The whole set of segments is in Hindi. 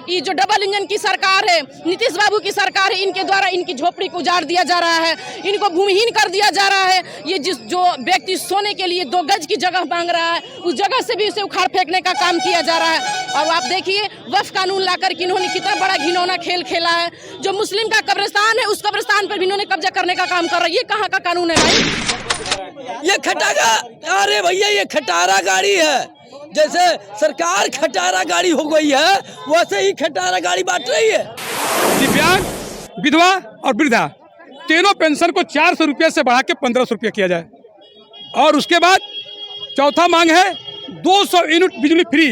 ये जो डबल इंजन की सरकार है, नीतीश बाबू की सरकार है, इनके द्वारा इनकी झोपड़ी को उजाड़ दिया जा रहा है, इनको भूमिहीन कर दिया जा रहा है। ये जो व्यक्ति सोने के लिए 2 गज की जगह मांग रहा है, उस जगह से भी उसे उखाड़ फेंकने का काम किया जा रहा है। और आप देखिए वक्फ कानून लाकर के इन्होंने कितना बड़ा घिनौना खेल खेला है। जो मुस्लिम का कब्रिस्तान है, उस कब्रिस्तान पर भी इन्होंने कब्जा करने का काम कर रहा है। ये कहाँ का कानून है भाई? ये खटारा, अरे भैया ये खटारा गाड़ी है। जैसे सरकार खटारा गाड़ी हो गई है, वैसे ही खटारा गाड़ी बांट रही है। दिव्यांग, विधवा और वृद्धा तीनों पेंशन को 400 रुपये से बढ़ा के 1500 रुपये किया जाए। और उसके बाद चौथा मांग है 200 यूनिट बिजली फ्री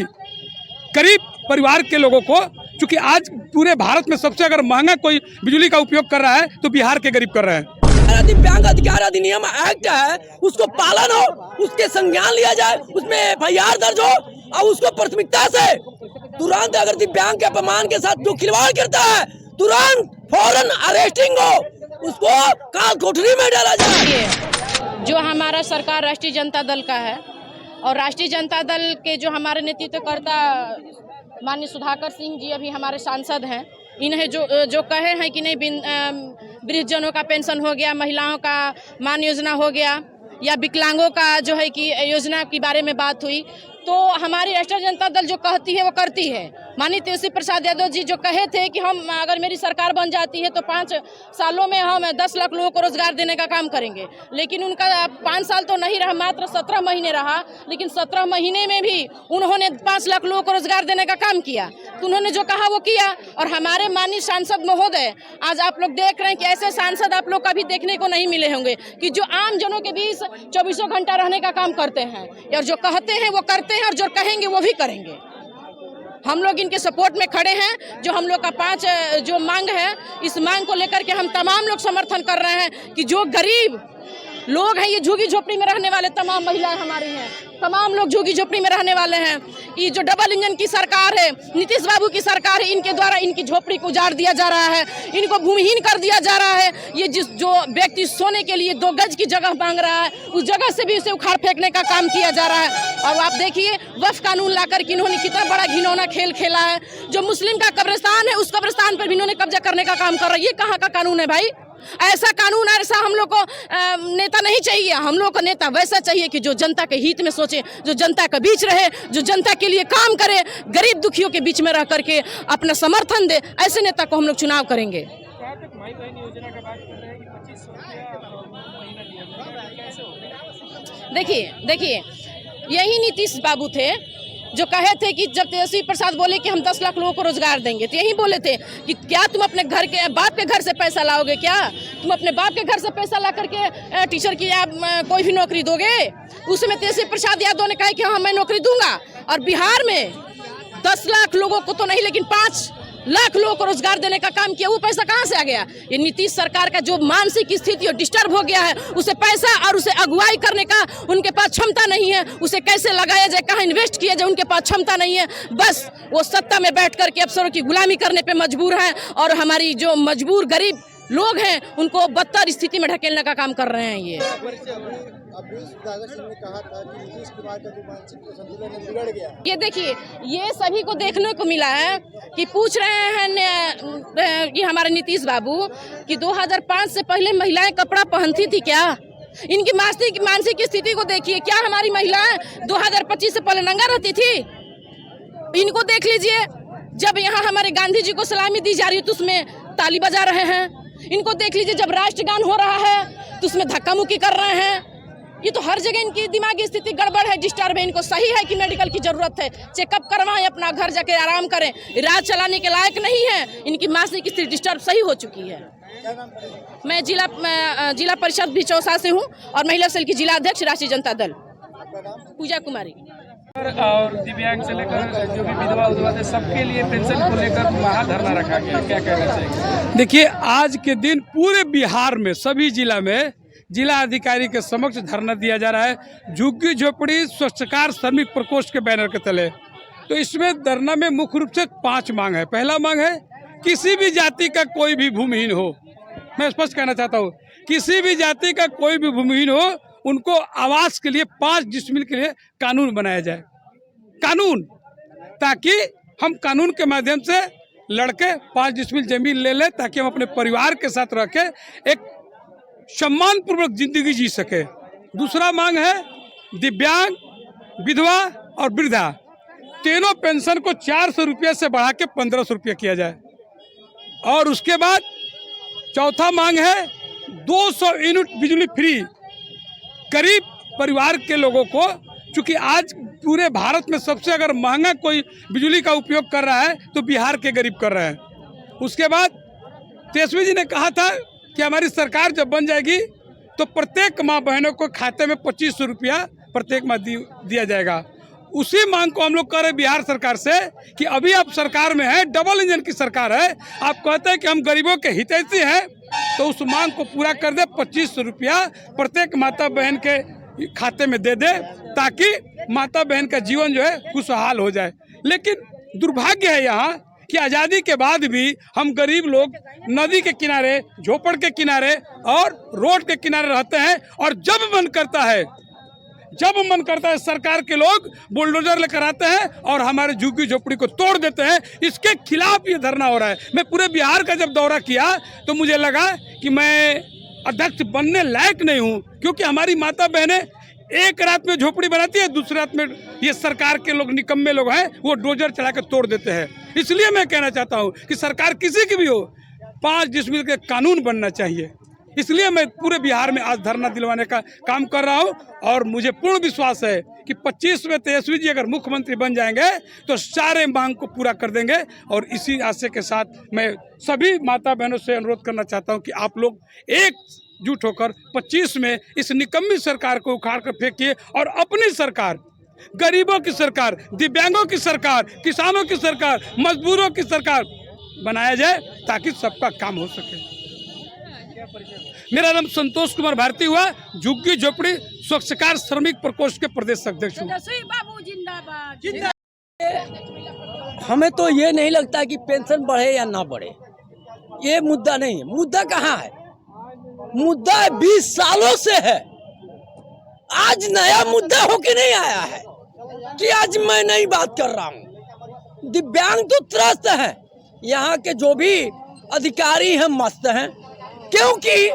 गरीब परिवार के लोगों को। क्योंकि आज पूरे भारत में सबसे अगर महंगा कोई बिजली का उपयोग कर रहा है तो बिहार के गरीब कर रहे हैं। दिव्यांग अधिकार अधिनियम एक्ट है, उसको पालन हो, उसके संज्ञान लिया जाए, उसमें FIR दर्ज हो और उसको प्राथमिकता से तुरंत अगर दिव्यांग के अपमान के साथ जो खिलवाड़ करता है तुरंत फौरन अरेस्टिंग हो, उसको काल कोठरी में डाला जाए। जो हमारा सरकार राष्ट्रीय जनता दल का है और राष्ट्रीय जनता दल के जो हमारे नेतृत्वकर्ता माननीय सुधाकर सिंह जी अभी हमारे सांसद हैं, इन्हें जो कहे हैं कि नहीं वृद्धजनों का पेंशन हो गया, महिलाओं का मान योजना हो गया या विकलांगों का जो है कि योजना के बारे में बात हुई, तो हमारी राष्ट्रीय जनता दल जो कहती है वो करती है। माननीय तेजस्वी प्रसाद यादव जी जो कहे थे कि हम अगर मेरी सरकार बन जाती है तो 5 सालों में हम 10 लाख लोगों को रोजगार देने का काम करेंगे, लेकिन उनका 5 साल तो नहीं रहा, मात्र 17 महीने रहा। लेकिन 17 महीने में भी उन्होंने 5 लाख लोगों को रोजगार देने का काम किया। तो उन्होंने जो कहा वो किया। और हमारे माननीय सांसद महोदय, आज आप लोग देख रहे हैं कि ऐसे सांसद आप लोग कभी देखने को नहीं मिले होंगे कि जो आम जनों के बीच 24 घंटा रहने का काम करते हैं और जो कहते हैं वो करते हैं और जो कहेंगे वो भी करेंगे। हम लोग इनके सपोर्ट में खड़े हैं। जो हम लोग का 5 जो मांग है, इस मांग को लेकर के हम तमाम लोग समर्थन कर रहे हैं कि जो गरीब लोग हैं, ये झुग्गी झोपड़ी में रहने वाले तमाम महिलाएं हमारी हैं, तमाम लोग झुग्गी झोपड़ी में रहने वाले हैं। ये जो डबल इंजन की सरकार है, नीतीश बाबू की सरकार है, इनके द्वारा इनकी झोपड़ी को उजाड़ दिया जा रहा है, इनको भूमिहीन कर दिया जा रहा है। ये जो व्यक्ति सोने के लिए 2 गज की जगह मांग रहा है, उस जगह से भी उसे उखाड़ फेंकने का काम किया जा रहा है। और आप देखिए वक्फ कानून लाकर के इन्होंने कितना बड़ा घिनौना खेल खेला है। जो मुस्लिम का कब्रिस्तान है, उस कब्रिस्तान पर भी इन्होंने कब्जा करने का काम कर रहा है। ये कहाँ का कानून है भाई? ऐसा कानून, ऐसा हम लोग को नेता नहीं चाहिए। हम लोग को नेता वैसा चाहिए कि जो जनता के हित में सोचे, जो जनता के बीच रहे, जो जनता के लिए काम करे, गरीब दुखियों के बीच में रह करके अपना समर्थन दे। ऐसे नेता को हम लोग चुनाव करेंगे। देखिए यही नीतीश बाबू थे जो कहे थे कि जब तेजस्वी प्रसाद बोले कि हम 10 लाख लोगों को रोजगार देंगे, तो यही बोले थे कि क्या तुम अपने घर के बाप के घर से पैसा लाओगे? क्या तुम अपने बाप के घर से पैसा ला करके टीचर की या कोई भी नौकरी दोगे? उसमें तेजस्वी प्रसाद यादव ने कहा कि हाँ मैं नौकरी दूंगा। और बिहार में 10 लाख लोगों को तो नहीं, लेकिन 5 लाख लोगों को रोजगार देने का काम किया। वो पैसा कहाँ से आ गया? ये नीतीश सरकार का जो मानसिक स्थिति डिस्टर्ब हो गया है, उसे पैसा और उसे अगुवाई करने का उनके पास क्षमता नहीं है। उसे कैसे लगाया जाए, कहाँ इन्वेस्ट किया जाए, उनके पास क्षमता नहीं है। बस वो सत्ता में बैठ करके अफसरों की गुलामी करने पे मजबूर है और हमारी जो मजबूर गरीब लोग हैं उनको बदतर स्थिति में ढकेलने का काम कर रहे हैं। ये ये देखिए, ये सभी को देखने को मिला है कि पूछ रहे हैं ये हमारे नीतीश बाबू कि 2005 से पहले महिलाएं कपड़ा पहनती थी क्या? इनकी मानसिक स्थिति को देखिए। क्या हमारी महिलाएं 2025 से पहले नंगा रहती थी? इनको देख लीजिए, जब यहाँ हमारे गांधी जी को सलामी दी जा रही है तो उसमें ताली बजा रहे हैं। इनको देख लीजिए, जब राष्ट्रगान हो रहा है तो उसमें धक्का मुक्की कर रहे हैं। ये तो हर जगह इनकी दिमागी स्थिति गड़बड़ है, डिस्टर्ब है। इनको सही है कि मेडिकल की जरूरत है, चेकअप करवाएं, अपना घर जाके आराम करें। इलाज चलाने के लायक नहीं है। इनकी मानसिक स्थिति डिस्टर्ब सही हो चुकी है। मैं जिला परिषद भी चौसा से हूँ और महिला सेल की जिला अध्यक्ष राष्ट्रीय जनता दल। पूजा कुमारी। और दिव्यांग से लेकर जो भी विधवा थे सबके लिए पेंशन को लेकर महाधरना रखा गया, क्या कहना चाहिए? देखिए, आज के दिन पूरे बिहार में सभी जिला में जिला अधिकारी के समक्ष धरना दिया जा रहा है, झुग्गी झोपड़ी स्वच्छकार श्रमिक प्रकोष्ठ के बैनर के तले। तो इसमें धरना में मुख्य रूप से 5 मांग है। पहला मांग है किसी भी जाति का कोई भी भूमिहीन हो, मैं स्पष्ट कहना चाहता हूँ, किसी भी जाति का कोई भी भूमिहीन हो, उनको आवास के लिए 5 डिसमिल के लिए कानून बनाया जाए। कानून, ताकि हम कानून के माध्यम से लड़के 5 डिसमिल जमीन ले ले ताकि हम अपने परिवार के साथ रह के एक सम्मानपूर्वक जिंदगी जी सके। दूसरा मांग है दिव्यांग, विधवा और वृद्धा तीनों पेंशन को 400 रुपये से बढ़ा के 1500 रुपये किया जाए। और उसके बाद चौथा मांग है 200 यूनिट बिजली फ्री गरीब परिवार के लोगों को, चूँकि आज पूरे भारत में सबसे अगर महंगा कोई बिजली का उपयोग कर रहा है तो बिहार के गरीब कर रहे हैं। उसके बाद तेजस्वी जी ने कहा था कि हमारी सरकार जब बन जाएगी तो प्रत्येक माँ बहनों को खाते में 2500 रुपया प्रत्येक माह दिया जाएगा। उसी मांग को हम लोग कर रहे बिहार सरकार से कि अभी आप सरकार में है, डबल इंजन की सरकार है, आप कहते हैं कि हम गरीबों के हितैषी हैं, तो उस मांग को पूरा कर दे। 2500 रुपया प्रत्येक माता बहन के खाते में दे दे ताकि माता बहन का जीवन जो है खुशहाल हो जाए। लेकिन दुर्भाग्य है यहाँ कि आज़ादी के बाद भी हम गरीब लोग नदी के किनारे, झोपड़ के किनारे और रोड के किनारे रहते हैं और जब मन करता है सरकार के लोग बुलडोजर लेकर आते हैं और हमारे झुग्गी झोपड़ी को तोड़ देते हैं। इसके खिलाफ ये धरना हो रहा है। मैं पूरे बिहार का जब दौरा किया तो मुझे लगा कि मैं अध्यक्ष बनने लायक नहीं हूँ, क्योंकि हमारी माता बहनें एक रात में झोपड़ी बनाती है, दूसरी रात में ये सरकार के लोग निकम्मे लोग हैं वो डोजर चला कर तोड़ देते हैं। इसलिए मैं कहना चाहता हूँ कि सरकार किसी की भी हो, 5 डिसमिल के कानून बनना चाहिए। इसलिए मैं पूरे बिहार में आज धरना दिलवाने का काम कर रहा हूँ और मुझे पूर्ण विश्वास है कि 25 में तेजस्वी जी अगर मुख्यमंत्री बन जाएंगे तो सारे मांग को पूरा कर देंगे। और इसी आशय के साथ मैं सभी माता बहनों से अनुरोध करना चाहता हूँ कि आप लोग एकजुट होकर 25 में इस निकम्मी सरकार को उखाड़ कर फेंकिए और अपनी सरकार, गरीबों की सरकार, दिव्यांगों की सरकार, किसानों की सरकार, मजदूरों की सरकार बनाया जाए ताकि सबका काम हो सके। मेरा नाम संतोष कुमार भारती हुआ, झुग्गी झोपड़ी स्वच्छकार श्रमिक प्रकोष्ठ के प्रदेश अध्यक्ष हूँ। हमें तो ये नहीं लगता कि पेंशन बढ़े या ना बढ़े, ये मुद्दा नहीं है। मुद्दा कहाँ है? मुद्दा 20 सालों से है। आज नया मुद्दा हो के नहीं आया है कि आज मैं नई बात कर रहा हूँ। दिव्यांग तो त्रस्त है, यहाँ के जो भी अधिकारी हैं मस्त हैं, क्योंकि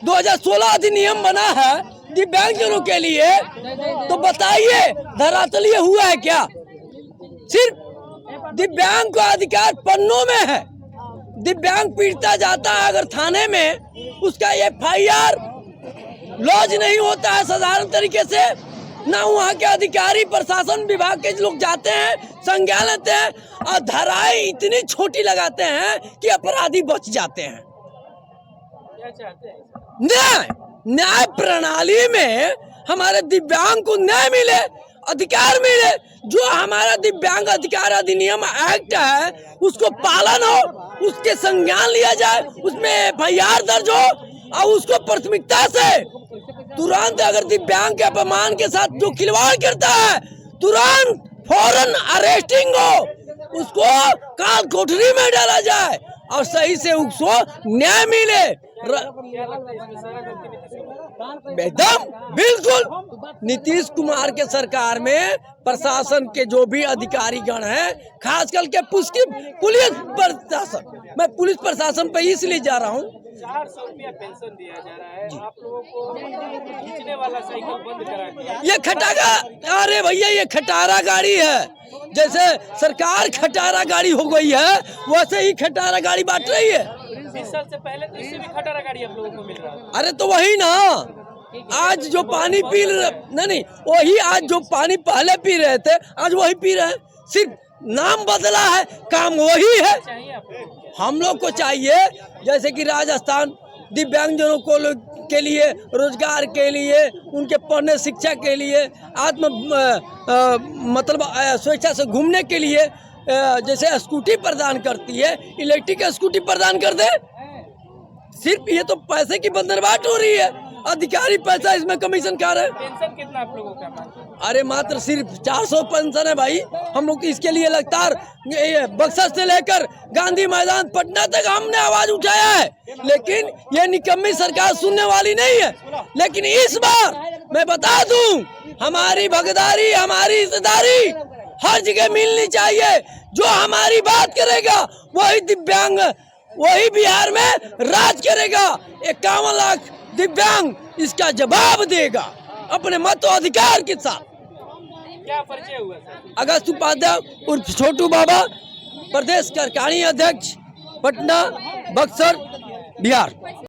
2016 अधिनियम बना है दिव्यांगजनों के लिए। तो बताइए धरातलीय हुआ है क्या? सिर्फ दिव्यांग का अधिकार पन्नों में है। दिव्यांग पीड़ता जाता है अगर थाने में, उसका FIR लॉज नहीं होता है साधारण तरीके से, ना वहाँ के अधिकारी प्रशासन विभाग के लोग जाते हैं, संज्ञान लेते हैं और धाराएं इतनी छोटी लगाते हैं कि अपराधी बच जाते हैं। न्याय प्रणाली में हमारे दिव्यांग को न्याय मिले, अधिकार मिले। जो हमारा दिव्यांग अधिकार अधिनियम एक्ट है उसको पालन हो, उसके संज्ञान लिया जाए, उसमें FIR दर्ज हो और उसको प्राथमिकता से तुरंत, अगर दिव्यांग के अपमान के साथ जो खिलवाड़ करता है तुरंत फौरन अरेस्टिंग हो, उसको काल कोठरी में डाला जाए और सही से उसको न्याय मिले। एकदम बिल्कुल नीतीश कुमार के सरकार में प्रशासन के जो भी अधिकारी गण हैं, खासकर के पुलिस प्रशासन, मैं पुलिस प्रशासन पे इसलिए जा रहा हूँ। 400 रुपया पेंशन दिया जा रहा है, आप लोगों को खींचने वाला साइकिल बंद करा दिया। ये खटारा, अरे भैया ये खटारा गाड़ी है। जैसे सरकार खटारा गाड़ी हो गई है वैसे ही खटारा गाड़ी बांट रही है। 20 साल से पहले तो इससे भी खटारा गाड़ी आप लोगों को मिल रहा है। अरे तो वही ना, आज जो पानी पी नहीं वही, आज जो पानी पहले पी रहे थे आज वही पी रहे हैं, सिर्फ नाम बदला है, काम वही है। हम लोग को चाहिए जैसे कि राजस्थान दिव्यांगजनों को के लिए, रोजगार के लिए, उनके पढ़ने शिक्षा के लिए, मतलब स्वेच्छा से घूमने के लिए जैसे स्कूटी प्रदान करती है, इलेक्ट्रिक स्कूटी प्रदान कर दे। सिर्फ ये तो पैसे की बंदरबाट हो रही है, अधिकारी पैसा इसमें कमीशन खा रहे हैं। पेंशन कितना आप लोगों का? अरे मात्र सिर्फ 400 पेंशन है भाई। हम लोग इसके लिए लगातार बक्सर से लेकर गांधी मैदान पटना तक हमने आवाज उठाया है, लेकिन ये निकम्मी सरकार सुनने वाली नहीं है। लेकिन इस बार मैं बता दूं, हमारी भागीदारी, हमारी हिस्सेदारी हर जगह मिलनी चाहिए। जो हमारी बात करेगा वही दिव्यांग, वही बिहार में राज करेगा। 51 लाख दिव्यांग इसका जवाब देगा अपने मताधिकार के साथ। क्या परिचय हुआ सर? अगस्त उपाध्याय उर्फ छोटू बाबा, प्रदेश कार्यकारिणी अध्यक्ष, पटना, बक्सर, बिहार।